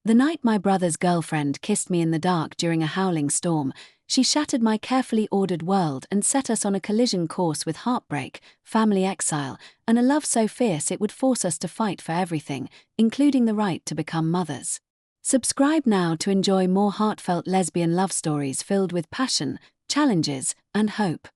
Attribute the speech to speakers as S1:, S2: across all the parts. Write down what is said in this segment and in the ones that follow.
S1: The night my brother's girlfriend kissed me in the dark during a howling storm, she shattered my carefully ordered world and set us on a collision course with heartbreak, family exile, and a love so fierce it would force us to fight for everything, including the right to become mothers. Subscribe now to enjoy more heartfelt lesbian love stories filled with passion, challenges, and hope.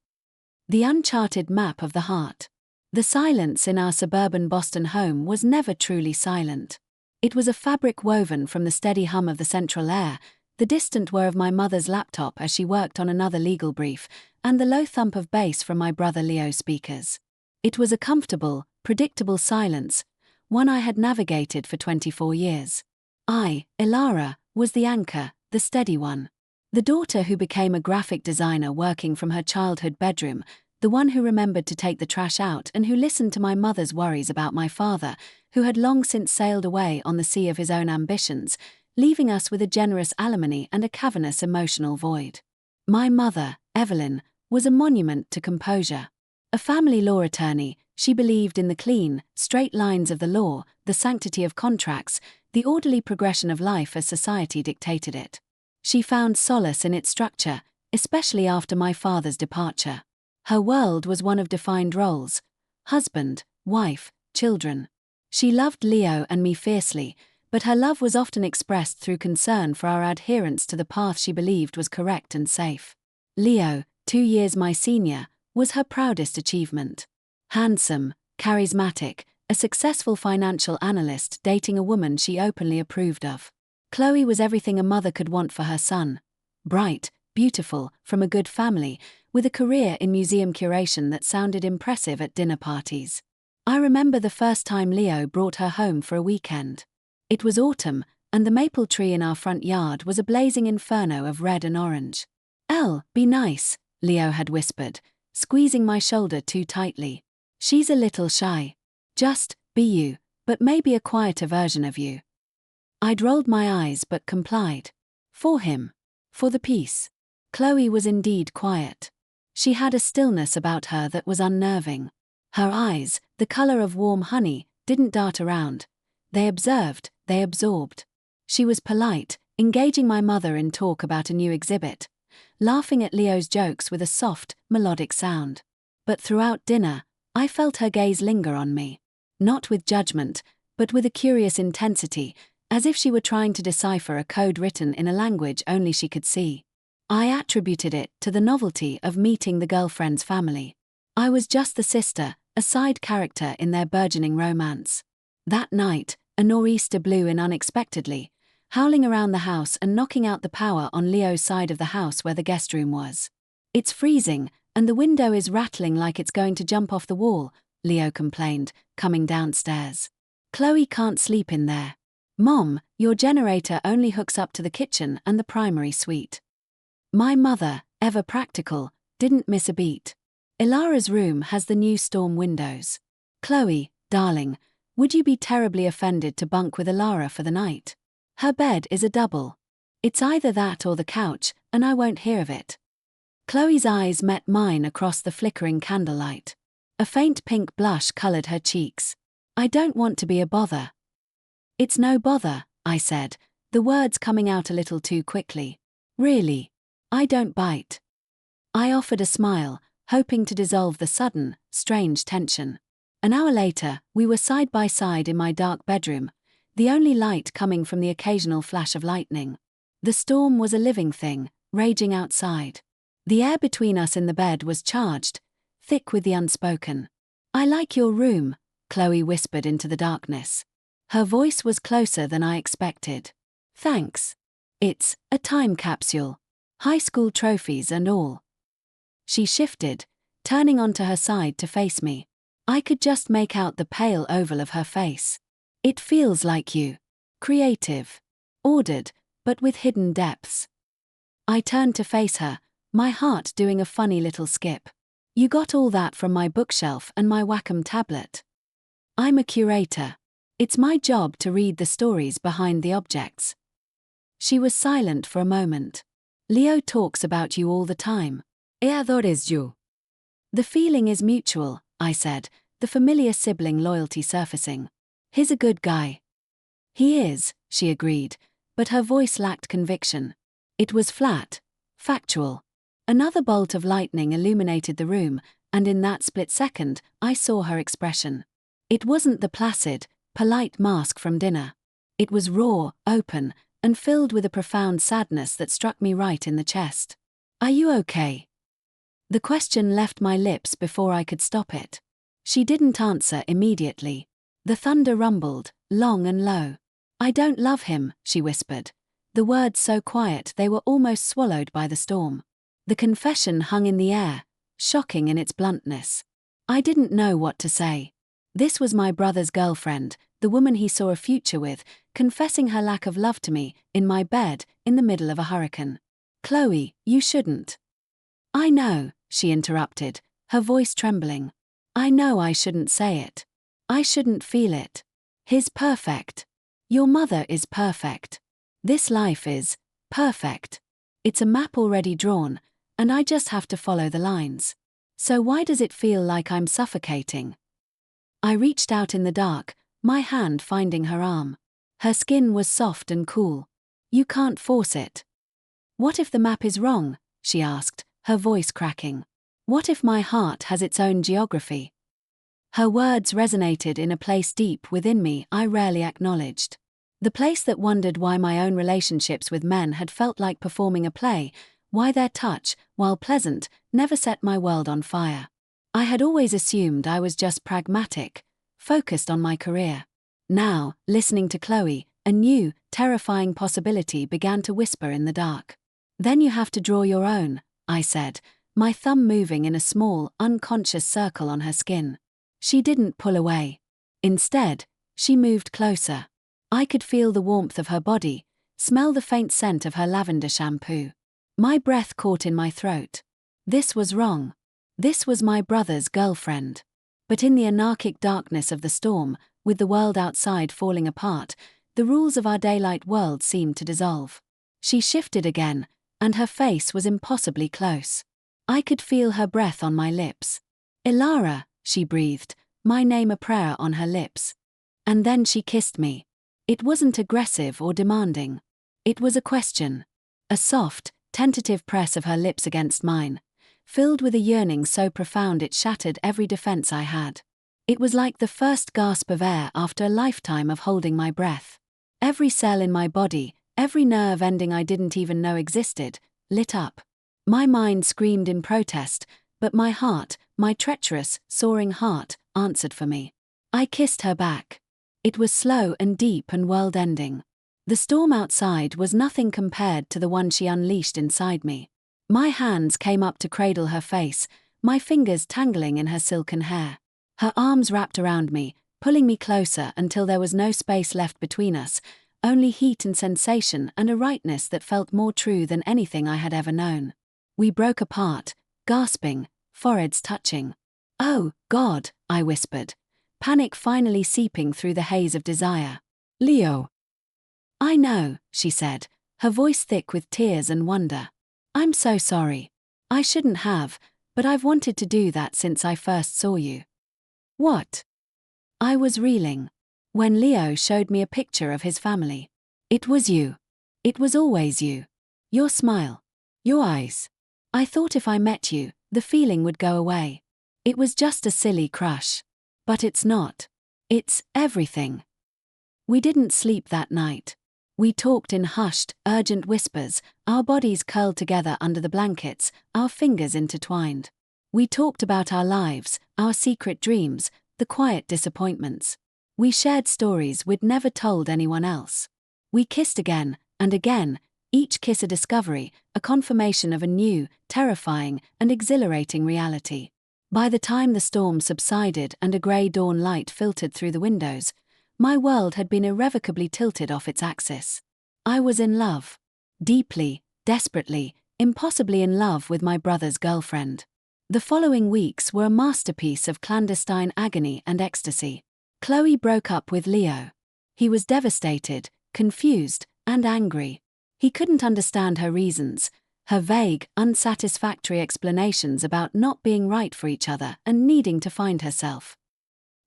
S1: The uncharted map of the heart. The silence in our suburban Boston home was never truly silent. It was a fabric woven from the steady hum of the central air, the distant whir of my mother's laptop as she worked on another legal brief, and the low thump of bass from my brother Leo's speakers. It was a comfortable, predictable silence, one I had navigated for 24 years. I, Ilara, was the anchor, the steady one. The daughter who became a graphic designer working from her childhood bedroom, the one who remembered to take the trash out and who listened to my mother's worries about my father, who had long since sailed away on the sea of his own ambitions, leaving us with a generous alimony and a cavernous emotional void. My mother, Evelyn, was a monument to composure. A family law attorney, she believed in the clean, straight lines of the law, the sanctity of contracts, the orderly progression of life as society dictated it. She found solace in its structure, especially after my father's departure. Her world was one of defined roles: husband, wife, children. She loved Leo and me fiercely, but her love was often expressed through concern for our adherence to the path she believed was correct and safe. Leo, 2 years my senior, was her proudest achievement. Handsome, charismatic, a successful financial analyst dating a woman she openly approved of. Chloe was everything a mother could want for her son. Bright, beautiful, from a good family, with a career in museum curation that sounded impressive at dinner parties. I remember the first time Leo brought her home for a weekend. It was autumn, and the maple tree in our front yard was a blazing inferno of red and orange. Be nice," Leo had whispered, squeezing my shoulder too tightly. "She's a little shy. Just be you, but maybe a quieter version of you." I'd rolled my eyes but complied. For him. For the peace. Chloe was indeed quiet. She had a stillness about her that was unnerving. Her eyes, the color of warm honey, didn't dart around. They observed, they absorbed. She was polite, engaging my mother in talk about a new exhibit, laughing at Leo's jokes with a soft, melodic sound. But throughout dinner, I felt her gaze linger on me. Not with judgment, but with a curious intensity, as if she were trying to decipher a code written in a language only she could see. I attributed it to the novelty of meeting the girlfriend's family. I was just the sister, a side character in their burgeoning romance. That night, a nor'easter blew in unexpectedly, howling around the house and knocking out the power on Leo's side of the house where the guest room was. "It's freezing, and the window is rattling like it's going to jump off the wall," Leo complained, coming downstairs. "Chloe can't sleep in there. Mom, your generator only hooks up to the kitchen and the primary suite." My mother, ever practical, didn't miss a beat. "Ilara's room has the new storm windows. Chloe, darling, would you be terribly offended to bunk with Ilara for the night? Her bed is a double. It's either that or the couch, and I won't hear of it." Chloe's eyes met mine across the flickering candlelight. A faint pink blush colored her cheeks. "I don't want to be a bother." "It's no bother," I said, the words coming out a little too quickly. "Really? I don't bite." I offered a smile, hoping to dissolve the sudden, strange tension. An hour later, we were side by side in my dark bedroom, the only light coming from the occasional flash of lightning. The storm was a living thing, raging outside. The air between us in the bed was charged, thick with the unspoken. "I like your room," Chloe whispered into the darkness. Her voice was closer than I expected. "Thanks. It's a time capsule. High school trophies and all." She shifted, turning onto her side to face me. I could just make out the pale oval of her face. "It feels like you. Creative. Ordered, but with hidden depths." I turned to face her, my heart doing a funny little skip. "You got all that from my bookshelf and my Wacom tablet." "I'm a curator. It's my job to read the stories behind the objects." She was silent for a moment. "Leo talks about you all the time. He adores you." "The feeling is mutual," I said, the familiar sibling loyalty surfacing. "He's a good guy." "He is," she agreed, but her voice lacked conviction. It was flat, factual. Another bolt of lightning illuminated the room, and in that split second, I saw her expression. It wasn't the placid, polite mask from dinner. It was raw, open, and filled with a profound sadness that struck me right in the chest. "Are you okay?" The question left my lips before I could stop it. She didn't answer immediately. The thunder rumbled, long and low. "I don't love him," she whispered. The words so quiet they were almost swallowed by the storm. The confession hung in the air, shocking in its bluntness. I didn't know what to say. This was my brother's girlfriend, the woman he saw a future with, confessing her lack of love to me, in my bed, in the middle of a hurricane. "Chloe, you shouldn't." "I know," she interrupted, her voice trembling. "I know I shouldn't say it. I shouldn't feel it. He's perfect. Your mother is perfect. This life is perfect. It's a map already drawn, and I just have to follow the lines. So why does it feel like I'm suffocating?" I reached out in the dark, my hand finding her arm. Her skin was soft and cool. "You can't force it." "What if the map is wrong?" she asked, her voice cracking. "What if my heart has its own geography?" Her words resonated in a place deep within me I rarely acknowledged. The place that wondered why my own relationships with men had felt like performing a play, why their touch, while pleasant, never set my world on fire. I had always assumed I was just pragmatic, focused on my career. Now, listening to Chloe, a new, terrifying possibility began to whisper in the dark. "Then you have to draw your own," I said, my thumb moving in a small, unconscious circle on her skin. She didn't pull away. Instead, she moved closer. I could feel the warmth of her body, smell the faint scent of her lavender shampoo. My breath caught in my throat. This was wrong. This was my brother's girlfriend. But in the anarchic darkness of the storm, with the world outside falling apart, the rules of our daylight world seemed to dissolve. She shifted again, and her face was impossibly close. I could feel her breath on my lips. "Ilara," she breathed, my name a prayer on her lips. And then she kissed me. It wasn't aggressive or demanding. It was a question. A soft, tentative press of her lips against mine, filled with a yearning so profound it shattered every defense I had. It was like the first gasp of air after a lifetime of holding my breath. Every cell in my body, every nerve ending I didn't even know existed, lit up. My mind screamed in protest, but my heart, my treacherous, soaring heart, answered for me. I kissed her back. It was slow and deep and world-ending. The storm outside was nothing compared to the one she unleashed inside me. My hands came up to cradle her face, my fingers tangling in her silken hair. Her arms wrapped around me, pulling me closer until there was no space left between us, only heat and sensation and a rightness that felt more true than anything I had ever known. We broke apart, gasping, foreheads touching. "Oh, God," I whispered, panic finally seeping through the haze of desire. "Leo." "I know," she said, her voice thick with tears and wonder. "I'm so sorry. I shouldn't have, but I've wanted to do that since I first saw you." "What?" I was reeling. When Leo showed me a picture of his family. "It was you. It was always you. Your smile. Your eyes. I thought if I met you, the feeling would go away. It was just a silly crush. But it's not. It's everything." We didn't sleep that night. We talked in hushed, urgent whispers, our bodies curled together under the blankets, our fingers intertwined. We talked about our lives, our secret dreams, the quiet disappointments. We shared stories we'd never told anyone else. We kissed again, and again, each kiss a discovery, a confirmation of a new, terrifying, and exhilarating reality. By the time the storm subsided and a grey dawn light filtered through the windows, my world had been irrevocably tilted off its axis. I was in love. Deeply, desperately, impossibly in love with my brother's girlfriend. The following weeks were a masterpiece of clandestine agony and ecstasy. Chloe broke up with Leo. He was devastated, confused, and angry. He couldn't understand her reasons, her vague, unsatisfactory explanations about not being right for each other and needing to find herself.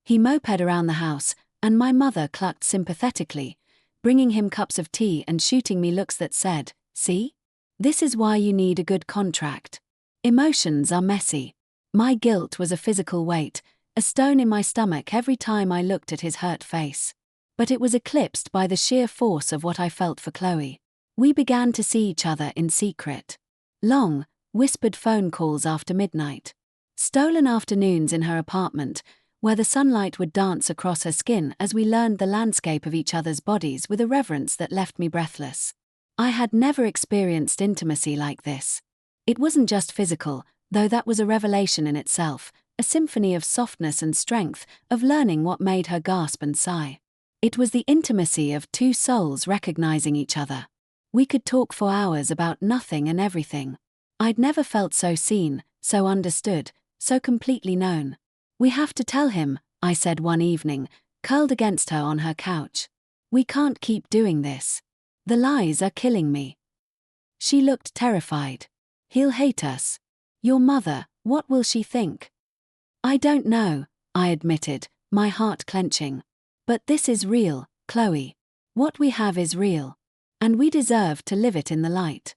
S1: He moped around the house, and my mother clucked sympathetically, bringing him cups of tea and shooting me looks that said, "See? This is why you need a good contract." Emotions are messy. My guilt was a physical weight, a stone in my stomach every time I looked at his hurt face. But it was eclipsed by the sheer force of what I felt for Chloe. We began to see each other in secret. Long, whispered phone calls after midnight. Stolen afternoons in her apartment, where the sunlight would dance across her skin as we learned the landscape of each other's bodies with a reverence that left me breathless. I had never experienced intimacy like this. It wasn't just physical, though that was a revelation in itself, a symphony of softness and strength, of learning what made her gasp and sigh. It was the intimacy of two souls recognizing each other. We could talk for hours about nothing and everything. I'd never felt so seen, so understood, so completely known. "We have to tell him," I said one evening, curled against her on her couch. "We can't keep doing this. The lies are killing me." She looked terrified. "He'll hate us. Your mother, what will she think?" "I don't know," I admitted, my heart clenching. "But this is real, Chloe. What we have is real. And we deserve to live it in the light."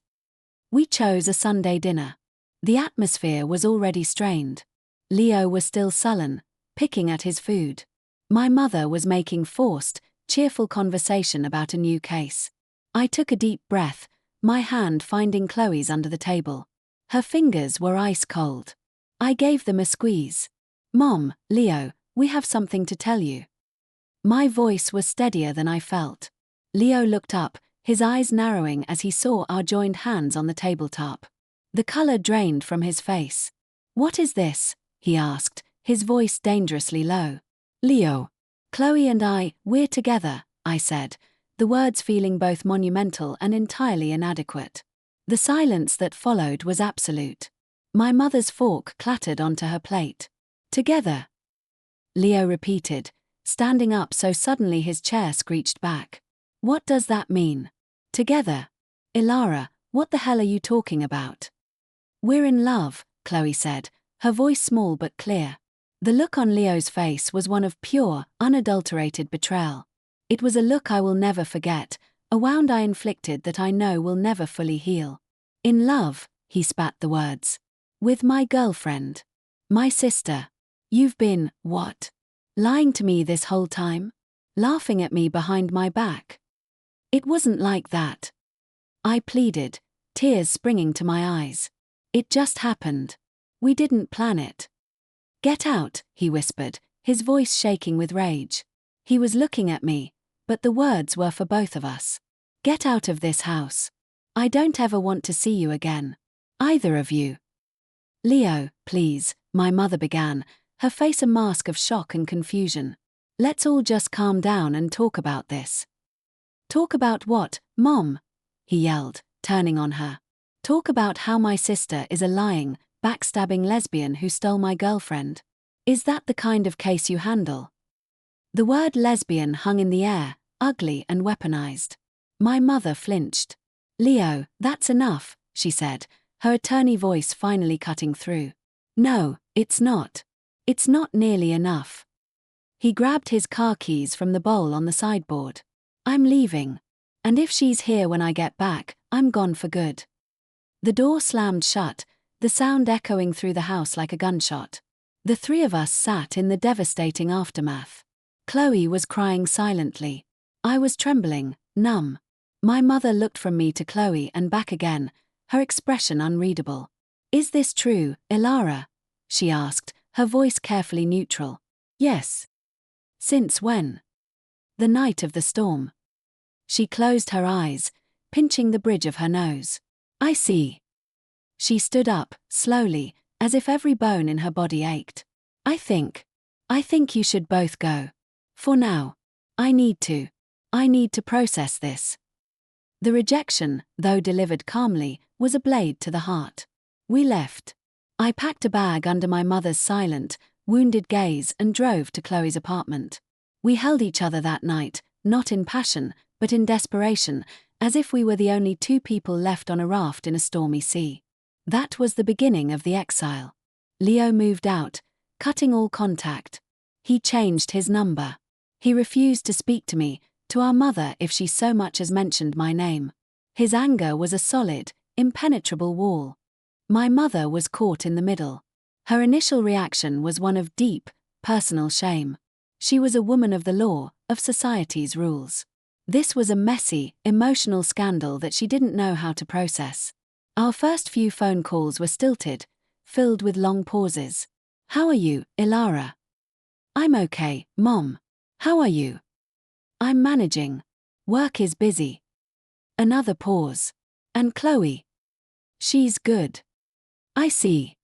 S1: We chose a Sunday dinner. The atmosphere was already strained. Leo was still sullen, picking at his food. My mother was making forced, cheerful conversation about a new case. I took a deep breath, my hand finding Chloe's under the table. Her fingers were ice cold. I gave them a squeeze. "Mom, Leo, we have something to tell you." My voice was steadier than I felt. Leo looked up, his eyes narrowing as he saw our joined hands on the tabletop. The color drained from his face. "What is this?" he asked, his voice dangerously low. "Leo. Chloe and we're together," I said, the words feeling both monumental and entirely inadequate. The silence that followed was absolute. My mother's fork clattered onto her plate. "Together," Leo repeated, standing up so suddenly his chair screeched back. "What does that mean? Together? Ilara, what the hell are you talking about?" "We're in love," Chloe said, her voice small but clear. The look on Leo's face was one of pure, unadulterated betrayal. It was a look I will never forget, a wound I inflicted that I know will never fully heal. "In love," he spat the words. "With my girlfriend. My sister. You've been, what? Lying to me this whole time? Laughing at me behind my back?" "It wasn't like that," I pleaded, tears springing to my eyes. "It just happened. We didn't plan it." "Get out," he whispered, his voice shaking with rage. He was looking at me, but the words were for both of us. "Get out of this house. I don't ever want to see you again. Either of you." "Leo, please," my mother began, her face a mask of shock and confusion. "Let's all just calm down and talk about this." "Talk about what, Mom?" he yelled, turning on her. "Talk about how my sister is a lying, backstabbing lesbian who stole my girlfriend. Is that the kind of case you handle?" The word lesbian hung in the air, ugly and weaponized. My mother flinched. "Leo, that's enough," she said, her attorney voice finally cutting through. "No, it's not. It's not nearly enough." He grabbed his car keys from the bowl on the sideboard. "I'm leaving. And if she's here when I get back, I'm gone for good." The door slammed shut, the sound echoing through the house like a gunshot. The three of us sat in the devastating aftermath. Chloe was crying silently. I was trembling, numb. My mother looked from me to Chloe and back again, her expression unreadable. "Is this true, Ilara?" she asked, her voice carefully neutral. "Yes." "Since when?" "The night of the storm." She closed her eyes, pinching the bridge of her nose. "I see." She stood up, slowly, as if every bone in her body ached. I think you should both go. For now. I need to process this." The rejection, though delivered calmly, was a blade to the heart. We left. I packed a bag under my mother's silent, wounded gaze and drove to Chloe's apartment. We held each other that night, not in passion, but in desperation, as if we were the only two people left on a raft in a stormy sea. That was the beginning of the exile. Leo moved out, cutting all contact. He changed his number. He refused to speak to me, To our mother if she so much as mentioned my name. His anger was a solid, impenetrable wall. My mother was caught in the middle. Her initial reaction was one of deep, personal shame. She was a woman of the law, of society's rules. This was a messy, emotional scandal that she didn't know how to process. Our first few phone calls were stilted, filled with long pauses. "How are you, Ilara?" "I'm okay, Mom. How are you?" "I'm managing. Work is busy." Another pause. "And Chloe?" "She's good." "I see."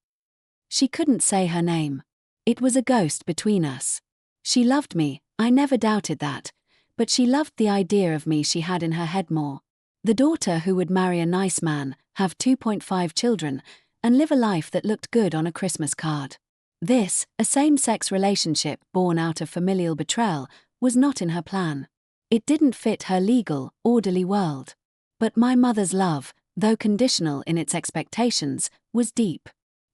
S1: She couldn't say her name. It was a ghost between us. She loved me, I never doubted that, but she loved the idea of me she had in her head more. The daughter who would marry a nice man, have 2.5 children, and live a life that looked good on a Christmas card. This, a same-sex relationship born out of familial betrayal, was not in her plan. It didn't fit her legal, orderly world. But my mother's love, though conditional in its expectations, was deep.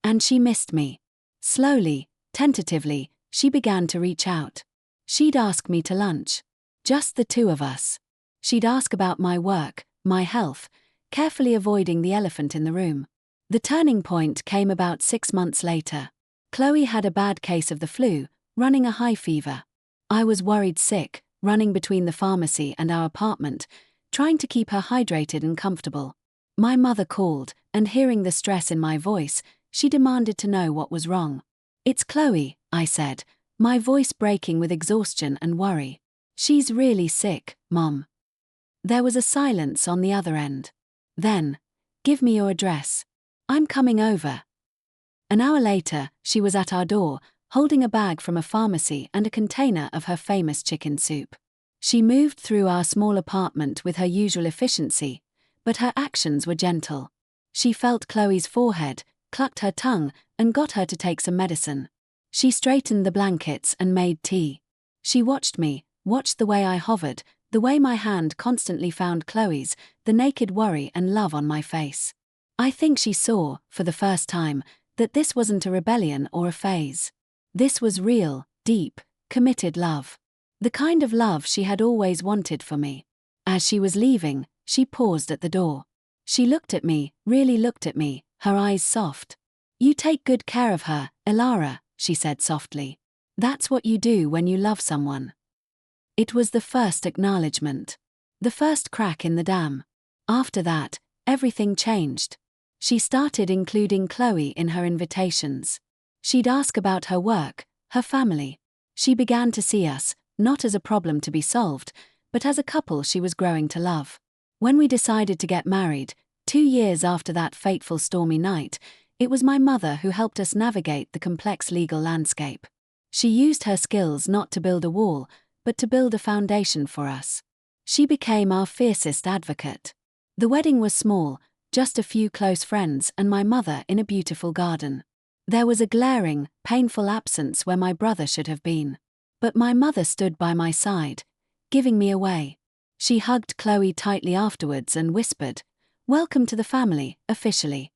S1: And she missed me. Slowly, tentatively, she began to reach out. She'd ask me to lunch. Just the two of us. She'd ask about my work, my health, carefully avoiding the elephant in the room. The turning point came about 6 months later. Chloe had a bad case of the flu, running a high fever. I was worried sick, running between the pharmacy and our apartment, trying to keep her hydrated and comfortable. My mother called, and hearing the stress in my voice, she demanded to know what was wrong. "It's Chloe," I said, my voice breaking with exhaustion and worry. "She's really sick, Mom." There was a silence on the other end. Then, "Give me your address. I'm coming over." An hour later, she was at our door, holding a bag from a pharmacy and a container of her famous chicken soup. She moved through our small apartment with her usual efficiency, but her actions were gentle. She felt Chloe's forehead, clucked her tongue, and got her to take some medicine. She straightened the blankets and made tea. She watched me, watched the way I hovered, the way my hand constantly found Chloe's, the naked worry and love on my face. I think she saw, for the first time, that this wasn't a rebellion or a phase. This was real, deep, committed love. The kind of love she had always wanted for me. As she was leaving, she paused at the door. She looked at me, really looked at me, her eyes soft. "You take good care of her, Ilara," she said softly. "That's what you do when you love someone." It was the first acknowledgement. The first crack in the dam. After that, everything changed. She started including Chloe in her invitations. She'd ask about her work, her family. She began to see us, not as a problem to be solved, but as a couple she was growing to love. When we decided to get married, 2 years after that fateful stormy night, it was my mother who helped us navigate the complex legal landscape. She used her skills not to build a wall, but to build a foundation for us. She became our fiercest advocate. The wedding was small, just a few close friends and my mother in a beautiful garden. There was a glaring, painful absence where my brother should have been. But my mother stood by my side, giving me away. She hugged Chloe tightly afterwards and whispered, "Welcome to the family, officially."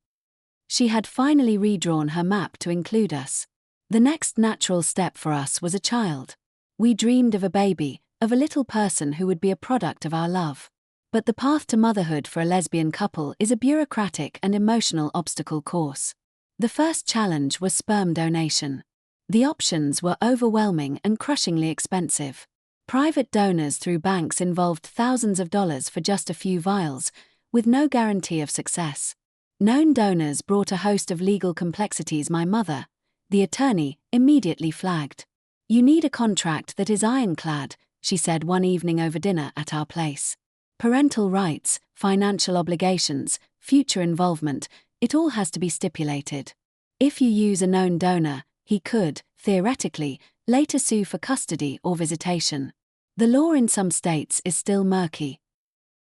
S1: She had finally redrawn her map to include us. The next natural step for us was a child. We dreamed of a baby, of a little person who would be a product of our love. But the path to motherhood for a lesbian couple is a bureaucratic and emotional obstacle course. The first challenge was sperm donation. The options were overwhelming and crushingly expensive. Private donors through banks involved thousands of dollars for just a few vials, with no guarantee of success. Known donors brought a host of legal complexities my mother, the attorney, immediately flagged. "You need a contract that is ironclad," she said one evening over dinner at our place. "Parental rights, financial obligations, future involvement, it all has to be stipulated. If you use a known donor, he could, theoretically, later sue for custody or visitation. The law in some states is still murky."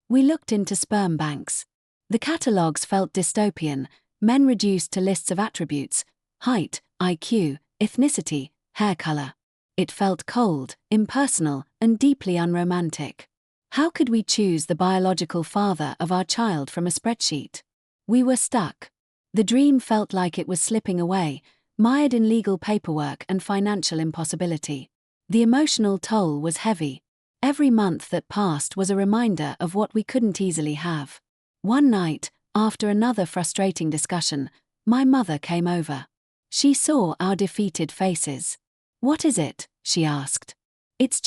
S1: We looked into sperm banks. The catalogues felt dystopian, men reduced to lists of attributes: height, IQ, ethnicity, hair color. It felt cold, impersonal, and deeply unromantic. How could we choose the biological father of our child from a spreadsheet? We were stuck. The dream felt like it was slipping away, mired in legal paperwork and financial impossibility. The emotional toll was heavy. Every month that passed was a reminder of what we couldn't easily have. One night, after another frustrating discussion, my mother came over. She saw our defeated faces. "What is it?" she asked. It's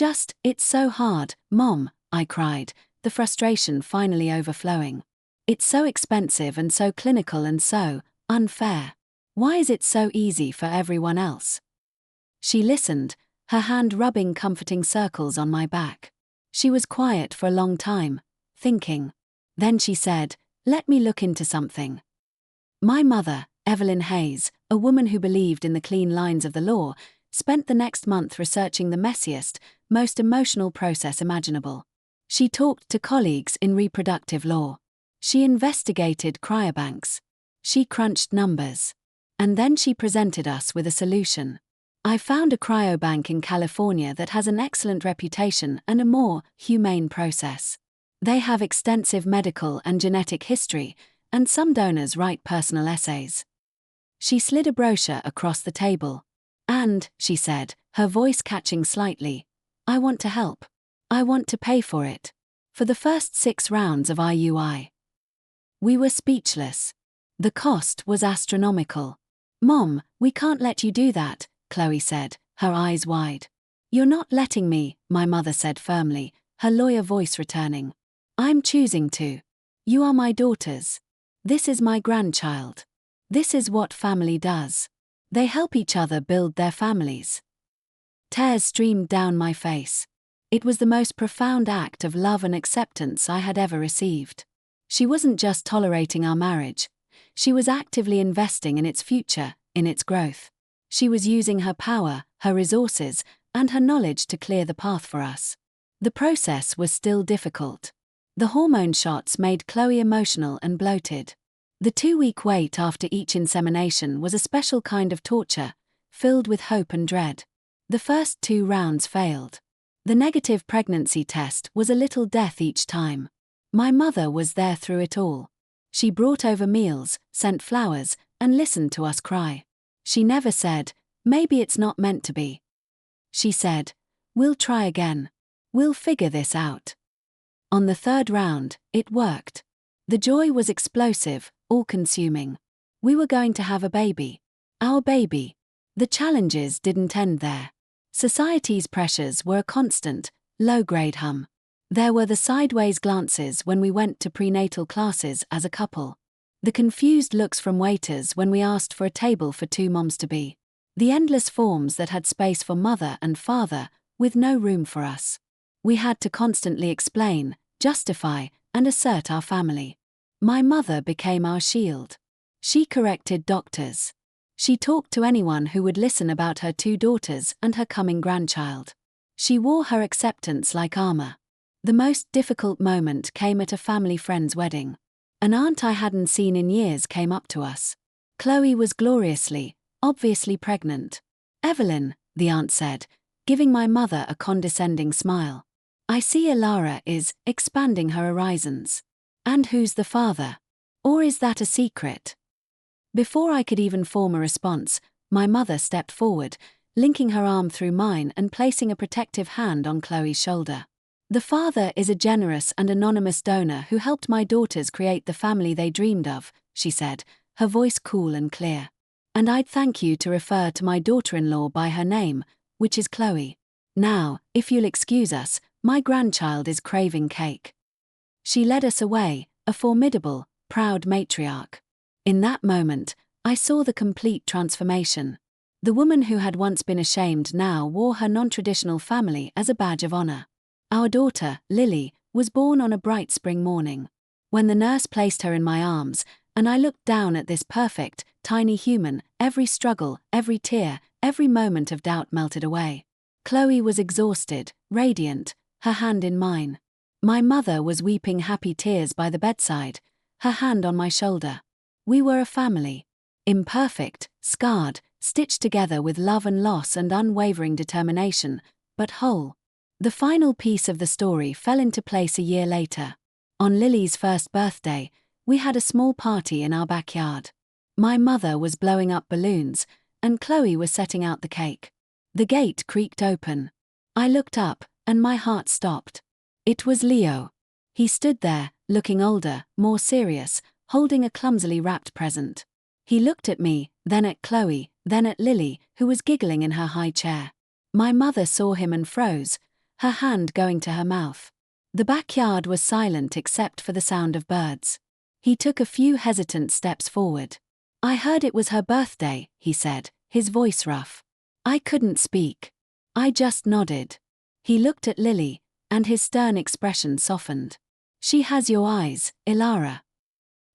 S1: so hard, Mom," I cried, the frustration finally overflowing. "It's so expensive and so clinical and so unfair. Why is it so easy for everyone else?" She listened, her hand rubbing comforting circles on my back. She was quiet for a long time, thinking. Then she said, "Let me look into something." My mother, Evelyn Hayes, a woman who believed in the clean lines of the law, spent the next month researching the messiest, most emotional process imaginable. She talked to colleagues in reproductive law. She investigated cryobanks. She crunched numbers. And then she presented us with a solution. I found a cryobank in California that has an excellent reputation and a more humane process. They have extensive medical and genetic history, and some donors write personal essays. She slid a brochure across the table. "And," she said, her voice catching slightly, "I want to help. I want to pay for it. For the first 6 rounds of IUI." We were speechless. The cost was astronomical. "Mom, we can't let you do that," Chloe said, her eyes wide. "You're not letting me," my mother said firmly, her lawyer voice returning. "I'm choosing to. You are my daughters. This is my grandchild. This is what family does. They help each other build their families." Tears streamed down my face. It was the most profound act of love and acceptance I had ever received. She wasn't just tolerating our marriage. She was actively investing in its future, in its growth. She was using her power, her resources, and her knowledge to clear the path for us. The process was still difficult. The hormone shots made Chloe emotional and bloated. The 2-week wait after each insemination was a special kind of torture, filled with hope and dread. The first 2 rounds failed. The negative pregnancy test was a little death each time. My mother was there through it all. She brought over meals, sent flowers, and listened to us cry. She never said, "Maybe it's not meant to be." She said, "We'll try again. We'll figure this out." On the 3rd round, it worked. The joy was explosive, all-consuming. We were going to have a baby. Our baby. The challenges didn't end there. Society's pressures were a constant, low-grade hum. There were the sideways glances when we went to prenatal classes as a couple. The confused looks from waiters when we asked for a table for 2 moms-to-be. The endless forms that had space for mother and father, with no room for us. We had to constantly explain, justify, and assert our family. My mother became our shield. She corrected doctors. She talked to anyone who would listen about her 2 daughters and her coming grandchild. She wore her acceptance like armor. The most difficult moment came at a family friend's wedding. An aunt I hadn't seen in years came up to us. Chloe was gloriously, obviously pregnant. "Evelyn," the aunt said, giving my mother a condescending smile. "I see Elara is expanding her horizons. And who's the father? Or is that a secret?" Before I could even form a response, my mother stepped forward, linking her arm through mine and placing a protective hand on Chloe's shoulder. "The father is a generous and anonymous donor who helped my daughters create the family they dreamed of," she said, her voice cool and clear. "And I'd thank you to refer to my daughter-in-law by her name, which is Chloe. Now, if you'll excuse us, my grandchild is craving cake." She led us away, a formidable, proud matriarch. In that moment, I saw the complete transformation. The woman who had once been ashamed now wore her non-traditional family as a badge of honor. Our daughter, Lily, was born on a bright spring morning. When the nurse placed her in my arms, and I looked down at this perfect, tiny human, every struggle, every tear, every moment of doubt melted away. Chloe was exhausted, radiant, her hand in mine. My mother was weeping happy tears by the bedside, her hand on my shoulder. We were a family. Imperfect, scarred, stitched together with love and loss and unwavering determination, but whole. The final piece of the story fell into place a year later. On Lily's first birthday, we had a small party in our backyard. My mother was blowing up balloons, and Chloe was setting out the cake. The gate creaked open. I looked up, and my heart stopped. It was Leo. He stood there, looking older, more serious, holding a clumsily wrapped present. He looked at me, then at Chloe, then at Lily, who was giggling in her high chair. My mother saw him and froze, her hand going to her mouth. The backyard was silent except for the sound of birds. He took a few hesitant steps forward. "I heard it was her birthday," he said, his voice rough. I couldn't speak. I just nodded. He looked at Lily, and his stern expression softened. "She has your eyes, Ilara."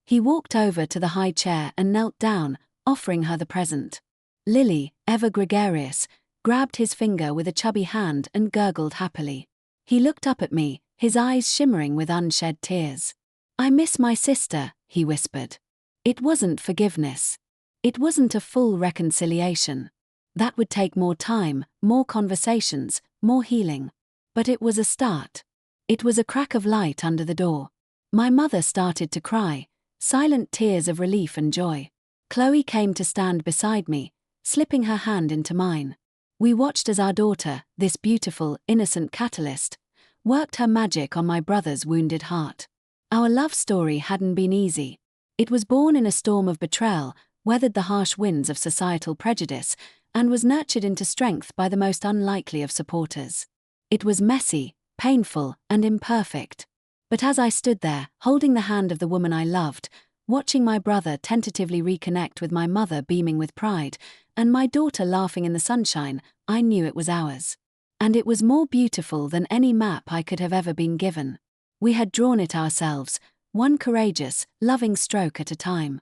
S1: He walked over to the high chair and knelt down, offering her the present. Lily, ever gregarious, grabbed his finger with a chubby hand and gurgled happily. He looked up at me, his eyes shimmering with unshed tears. "I miss my sister," he whispered. It wasn't forgiveness. It wasn't a full reconciliation. That would take more time, more conversations, more healing. But it was a start. It was a crack of light under the door. My mother started to cry, silent tears of relief and joy. Chloe came to stand beside me, slipping her hand into mine. We watched as our daughter, this beautiful, innocent catalyst, worked her magic on my brother's wounded heart. Our love story hadn't been easy. It was born in a storm of betrayal, weathered the harsh winds of societal prejudice, and was nurtured into strength by the most unlikely of supporters. It was messy, painful, and imperfect. But as I stood there, holding the hand of the woman I loved, watching my brother tentatively reconnect with my mother beaming with pride, and my daughter laughing in the sunshine, I knew it was ours. And it was more beautiful than any map I could have ever been given. We had drawn it ourselves, one courageous, loving stroke at a time.